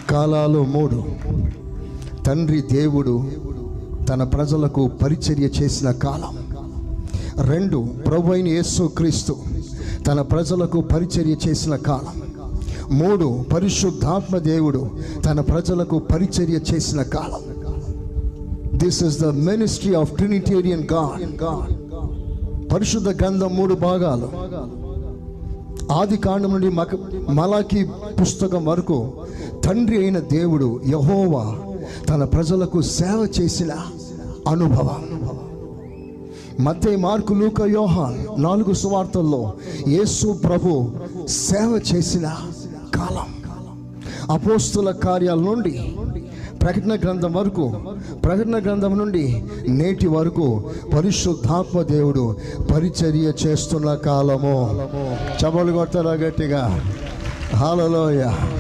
కాలాలు 3. తండ్రి దేవుడు తన ప్రజలకు పరిచర్య చేసిన కాలం. 2. ప్రభువైన యేసు క్రీస్తు తన ప్రజలకు పరిచర్య చేసిన కాలం. 3. పరిశుద్ధాత్మ దేవుడు తన ప్రజలకు పరిచర్య చేసిన కాలం. This is the ministry of Trinitarian God. పరిశుద్ధ గ్రంథం 3 భాగాలు. ఆది కాండం నుండి మలాకి పుస్తకం వరకు తండ్రి అయిన దేవుడు యెహోవా తన ప్రజలకు సేవ చేసిన అనుభవం. మత్తయి, మార్కు, లూకా, యోహాన్ 4 సువార్తల్లో యేసు ప్రభు సేవ చేసిన కాలం. అపోస్తుల కార్యాల నుండి ప్రకటన గ్రంథం వరకు, ప్రకటన గ్రంథం నుండి నేటి వరకు పరిశుద్ధాత్మ దేవుడు పరిచర్య చేస్తున్న కాలము. చపలు కొడతారా గట్టిగా? హల్లెలూయా.